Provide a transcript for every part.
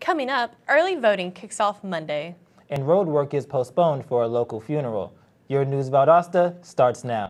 Coming up, early voting kicks off Monday. And road work is postponed for a local funeral. Your News Valdosta starts now.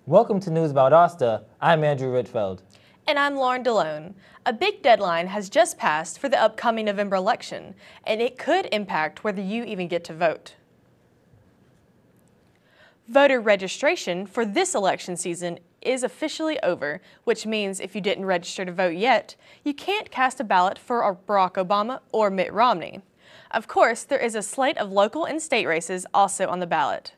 Welcome to News Valdosta. I'm Andrew Ritfeld. And I'm Lauren DeLone. A big deadline has just passed for the upcoming November election, and it could impact whether you even get to vote. Voter registration for this election season is officially over, which means if you didn't register to vote yet, you can't cast a ballot for Barack Obama or Mitt Romney. Of course, there is a slate of local and state races also on the ballot.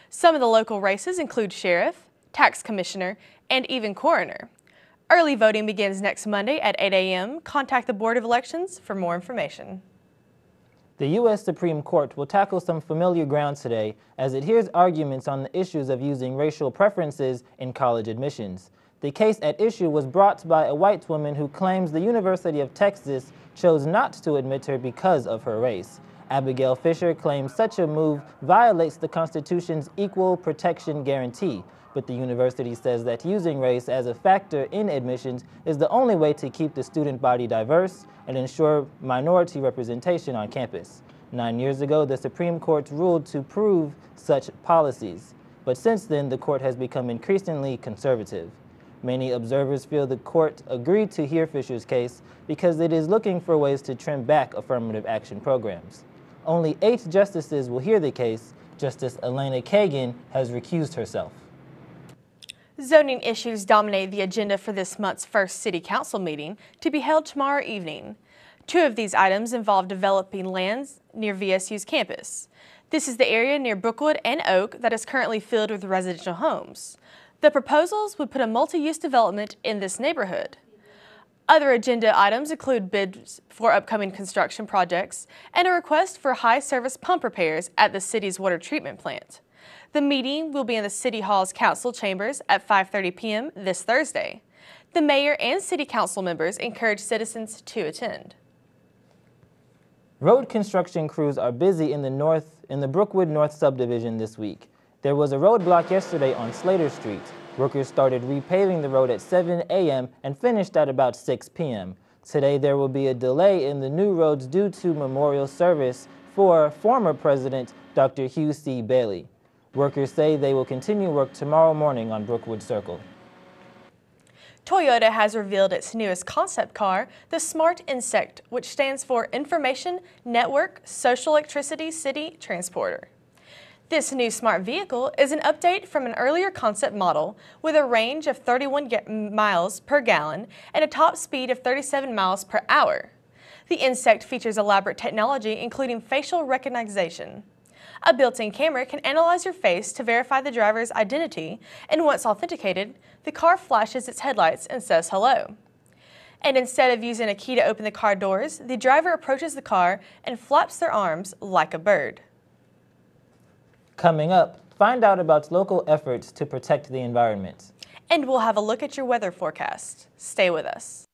Some of the local races include sheriff, tax commissioner, and even coroner. Early voting begins next Monday at 8 a.m. Contact the Board of Elections for more information. The U.S. Supreme Court will tackle some familiar ground today as it hears arguments on the issues of using racial preferences in college admissions. The case at issue was brought by a white woman who claims the University of Texas chose not to admit her because of her race. Abigail Fisher claims such a move violates the Constitution's equal protection guarantee, but the university says that using race as a factor in admissions is the only way to keep the student body diverse and ensure minority representation on campus. 9 years ago, the Supreme Court ruled to prove such policies, but since then, the court has become increasingly conservative. Many observers feel the court agreed to hear Fisher's case because it is looking for ways to trim back affirmative action programs. Only 8 justices will hear the case. Justice Elena Kagan has recused herself. Zoning issues dominate the agenda for this month's first City Council meeting to be held tomorrow evening. 2 of these items involve developing lands near VSU's campus. This is the area near Brookwood and Oak that is currently filled with residential homes. The proposals would put a multi-use development in this neighborhood. Other agenda items include bids for upcoming construction projects and a request for high-service pump repairs at the city's water treatment plant. The meeting will be in the City Hall's council chambers at 5:30 p.m. this Thursday. The mayor and city council members encourage citizens to attend. Road construction crews are busy in the Brookwood North subdivision this week. There was a roadblock yesterday on Slater Street. Workers started repaving the road at 7 a.m. and finished at about 6 p.m. Today there will be a delay in the new roads due to memorial service for former President Dr. Hugh C. Bailey. Workers say they will continue work tomorrow morning on Brookwood Circle. Toyota has revealed its newest concept car, the Smart Insect, which stands for Information Network Social Electricity City Transporter. This new smart vehicle is an update from an earlier concept model with a range of 31 miles per gallon and a top speed of 37 miles per hour. The Insect features elaborate technology including facial recognition. A built-in camera can analyze your face to verify the driver's identity, and once authenticated, the car flashes its headlights and says hello. And instead of using a key to open the car doors, the driver approaches the car and flaps their arms like a bird. Coming up, find out about local efforts to protect the environment. And we'll have a look at your weather forecast. Stay with us.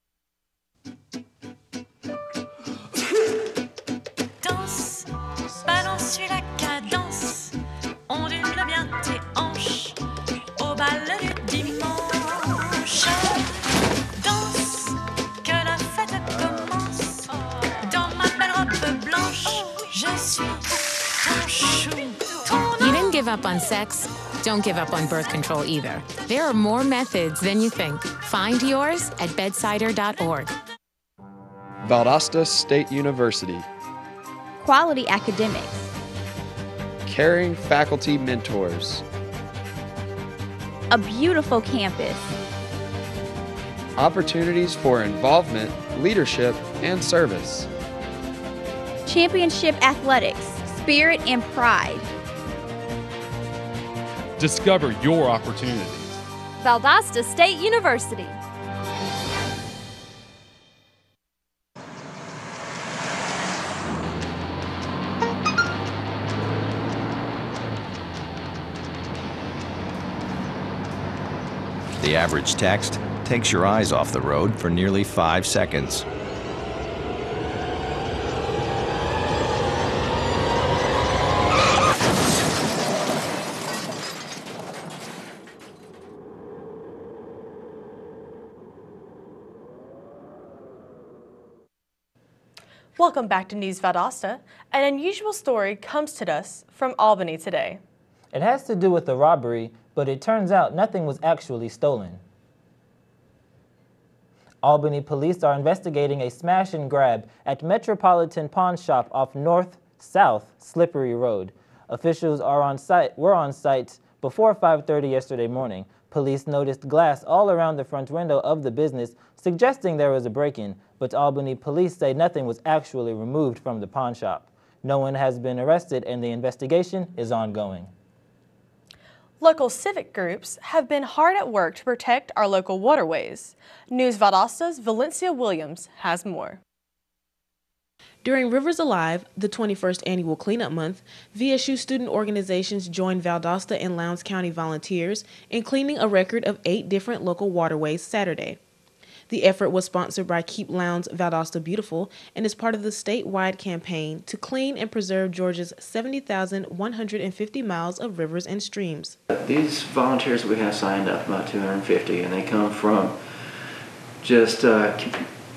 Danse, balance sur la cadence, ondule bien tes hanches, au bal du dimanche. Danse, que la fête commence, dans ma belle robe blanche, je suis ton chou. You didn't give up on sex? Don't give up on birth control either. There are more methods than you think. Find yours at bedsider.org. Valdosta State University. Quality academics. Caring faculty mentors. A beautiful campus. Opportunities for involvement, leadership, and service. Championship athletics, spirit and pride. Discover your opportunities. Valdosta State University. The average text takes your eyes off the road for nearly 5 seconds. Welcome back to News Valdosta. An unusual story comes to us from Albany today. It has to do with a robbery, but it turns out nothing was actually stolen. Albany police are investigating a smash and grab at Metropolitan Pawn Shop off North-South Slippery Road. Officials were on site before 5:30 yesterday morning. Police noticed glass all around the front window of the business, suggesting there was a break-in, but Albany police say nothing was actually removed from the pawn shop. No one has been arrested and the investigation is ongoing. Local civic groups have been hard at work to protect our local waterways. News Valdosta's Valencia Williams has more. During Rivers Alive, the 21st annual cleanup month, VSU student organizations joined Valdosta and Lowndes County volunteers in cleaning a record of 8 different local waterways Saturday. The effort was sponsored by Keep Lowndes, Valdosta Beautiful, and is part of the statewide campaign to clean and preserve Georgia's 70,150 miles of rivers and streams. These volunteers we have signed up, about 250, and they come from just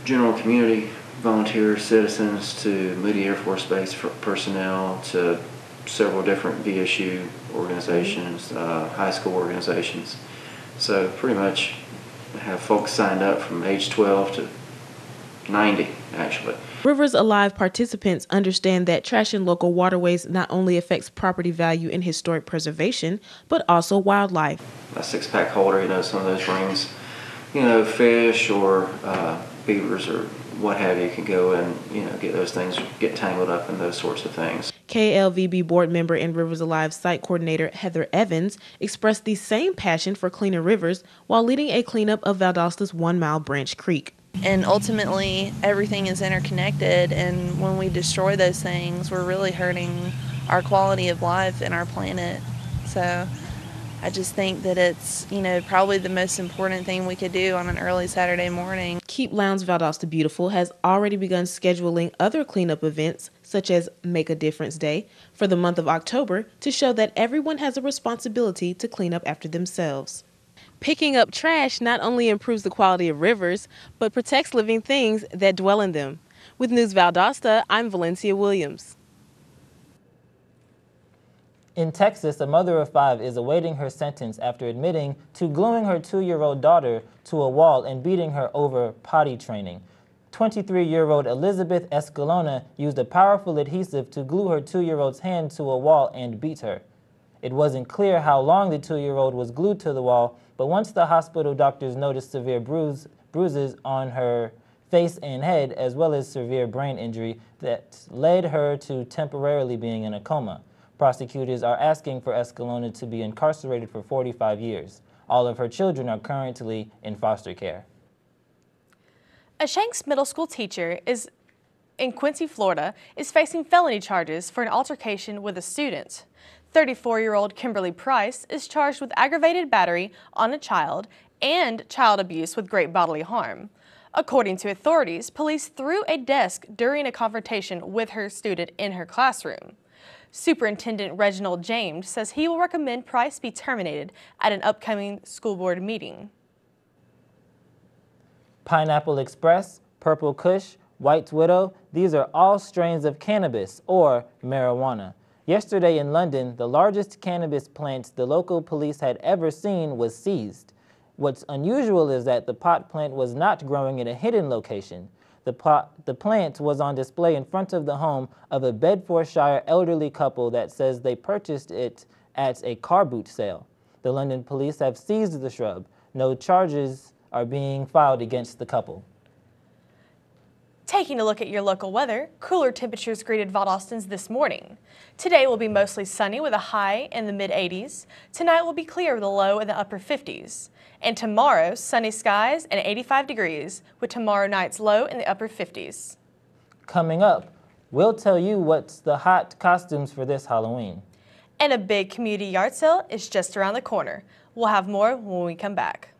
general community volunteers, citizens, to Moody Air Force Base personnel, to several different VSU organizations, high school organizations. So pretty much have folks signed up from age 12 to 90, actually. Rivers Alive participants understand that trash in local waterways not only affects property value and historic preservation, but also wildlife. A 6-pack holder, some of those rings, fish or beavers or what have you can go and, get those things, get tangled up in those sorts of things. KLVB board member and Rivers Alive site coordinator Heather Evans expressed the same passion for cleaner rivers while leading a cleanup of Valdosta's 1-mile branch creek. And ultimately, everything is interconnected, and when we destroy those things, we're really hurting our quality of life and our planet. So I just think that it's, probably the most important thing we could do on an early Saturday morning. Keep Lowndes Valdosta Beautiful has already begun scheduling other cleanup events, such as Make a Difference Day, for the month of October to show that everyone has a responsibility to clean up after themselves. Picking up trash not only improves the quality of rivers, but protects living things that dwell in them. With News Valdosta, I'm Valencia Williams. In Texas, a mother of 5 is awaiting her sentence after admitting to gluing her 2-year-old daughter to a wall and beating her over potty training. 23-year-old Elizabeth Escalona used a powerful adhesive to glue her 2-year-old's hand to a wall and beat her. It wasn't clear how long the 2-year-old was glued to the wall, but once the hospital doctors noticed severe bruises on her face and head, as well as severe brain injury that led her to temporarily being in a coma. Prosecutors are asking for Escalona to be incarcerated for 45 years. All of her children are currently in foster care. A Shanks Middle School teacher in Quincy, Florida, is facing felony charges for an altercation with a student. 34-year-old Kimberly Price is charged with aggravated battery on a child and child abuse with great bodily harm. According to authorities, police threw a desk during a confrontation with her student in her classroom. Superintendent Reginald James says he will recommend Price be terminated at an upcoming school board meeting. Pineapple Express, Purple Kush, White Widow, these are all strains of cannabis or marijuana. Yesterday in London, the largest cannabis plant the local police had ever seen was seized. What's unusual is that the pot plant was not growing in a hidden location. The plant was on display in front of the home of a Bedfordshire elderly couple that says they purchased it at a car boot sale. The London police have seized the shrub. No charges are being filed against the couple. Taking a look at your local weather, cooler temperatures greeted Valdostans this morning. Today will be mostly sunny with a high in the mid-80s. Tonight will be clear with a low in the upper 50s. And tomorrow, sunny skies and 85 degrees, with tomorrow night's low in the upper 50s. Coming up, we'll tell you what's the hot costumes for this Halloween. And a big community yard sale is just around the corner. We'll have more when we come back.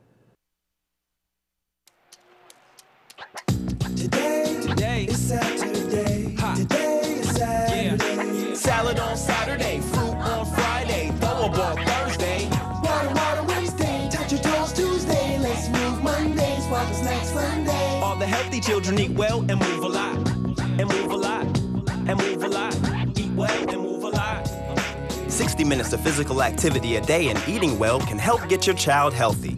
Saturday. Today is Saturday. Salad on Saturday, fruit on Friday, throw a ball Thursday. Water Wednesday, touch your toes Tuesday. Let's move Monday, swap the snacks Sunday. All the healthy children eat well and move a lot. And move a lot. And move a lot. Eat well and move a lot. 60 minutes of physical activity a day and eating well can help get your child healthy.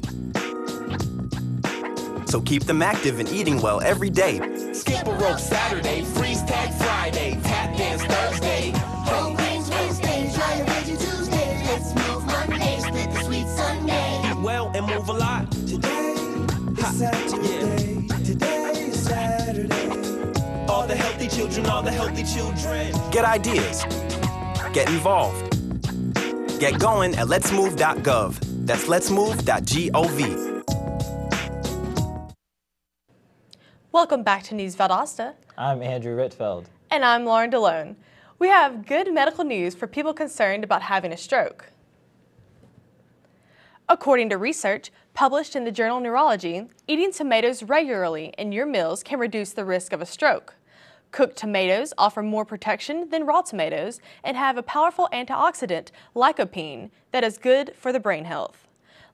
So keep them active and eating well every day. Skip a rope Saturday, freeze tag Friday, tap dance Thursday. Whole grains Wednesday, try a veggie Tuesday. Let's move Monday, split the sweet Sunday. Eat well and move a lot. Today is Saturday. Today is Saturday. All the healthy children, all the healthy children. Get ideas. Get involved. Get going at letsmove.gov. That's letsmove.gov. Welcome back to News Valdosta. I'm Andrew Ritfeld. And I'm Lauren DeLone. We have good medical news for people concerned about having a stroke. According to research published in the journal Neurology, eating tomatoes regularly in your meals can reduce the risk of a stroke. Cooked tomatoes offer more protection than raw tomatoes and have a powerful antioxidant, lycopene, that is good for the brain health.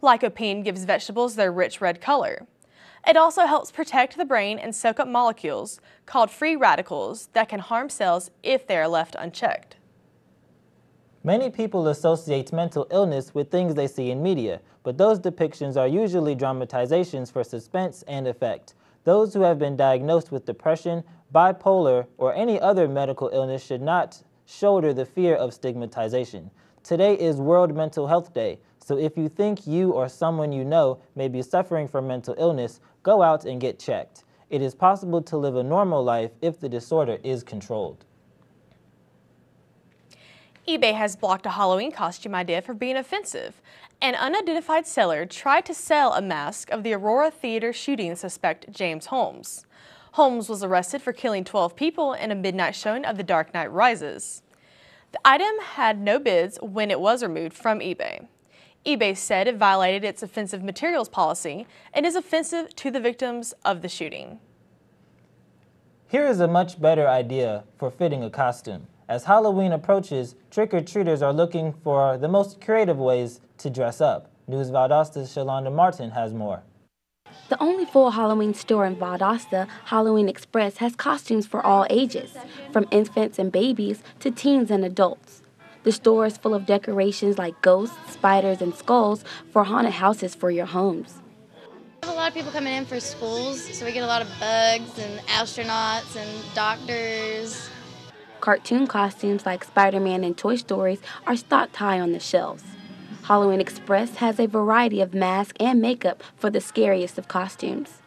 Lycopene gives vegetables their rich red color. It also helps protect the brain and soak up molecules, called free radicals, that can harm cells if they are left unchecked. Many people associate mental illness with things they see in media, but those depictions are usually dramatizations for suspense and effect. Those who have been diagnosed with depression, bipolar, or any other medical illness should not shoulder the fear of stigmatization. Today is World Mental Health Day, so if you think you or someone you know may be suffering from mental illness, go out and get checked. It is possible to live a normal life if the disorder is controlled. eBay has blocked a Halloween costume idea for being offensive. An unidentified seller tried to sell a mask of the Aurora Theater shooting suspect James Holmes. Holmes was arrested for killing 12 people in a midnight showing of The Dark Knight Rises. The item had no bids when it was removed from eBay. eBay said it violated its offensive materials policy and is offensive to the victims of the shooting. Here is a much better idea for fitting a costume. As Halloween approaches, trick-or-treaters are looking for the most creative ways to dress up. News Valdosta's Shalonda Martin has more. The only full Halloween store in Valdosta, Halloween Express, has costumes for all ages, from infants and babies to teens and adults. The store is full of decorations like ghosts, spiders, and skulls for haunted houses for your homes. We have a lot of people coming in for schools, so we get a lot of bugs and astronauts and doctors. Cartoon costumes like Spider-Man and Toy Stories are stocked high on the shelves. Halloween Express has a variety of masks and makeup for the scariest of costumes.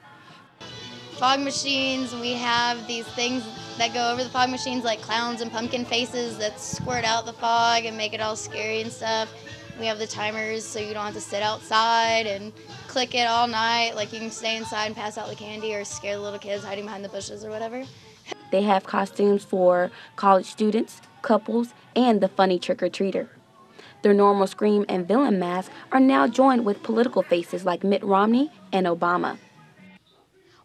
Fog machines, we have these things that go over the fog machines like clowns and pumpkin faces that squirt out the fog and make it all scary and stuff. We have the timers so you don't have to sit outside and click it all night, like you can stay inside and pass out the candy or scare the little kids hiding behind the bushes or whatever. They have costumes for college students, couples, and the funny trick-or-treater. Their normal scream and villain masks are now joined with political faces like Mitt Romney and Obama.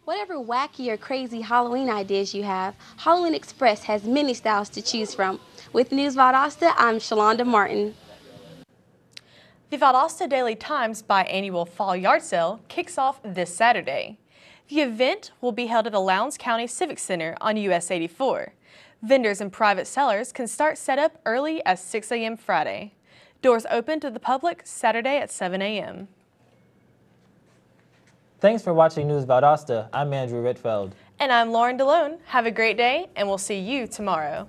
Whatever wacky or crazy Halloween ideas you have, Halloween Express has many styles to choose from. With News Valdosta, I'm Shalonda Martin. The Valdosta Daily Times biannual Fall Yard Sale kicks off this Saturday. The event will be held at the Lowndes County Civic Center on US 84. Vendors and private sellers can start setup early as 6 a.m. Friday. Doors open to the public Saturday at 7 a.m. Thanks for watching News Valdosta. I'm Andrew Ritfeld. And I'm Lauren DeLone. Have a great day, and we'll see you tomorrow.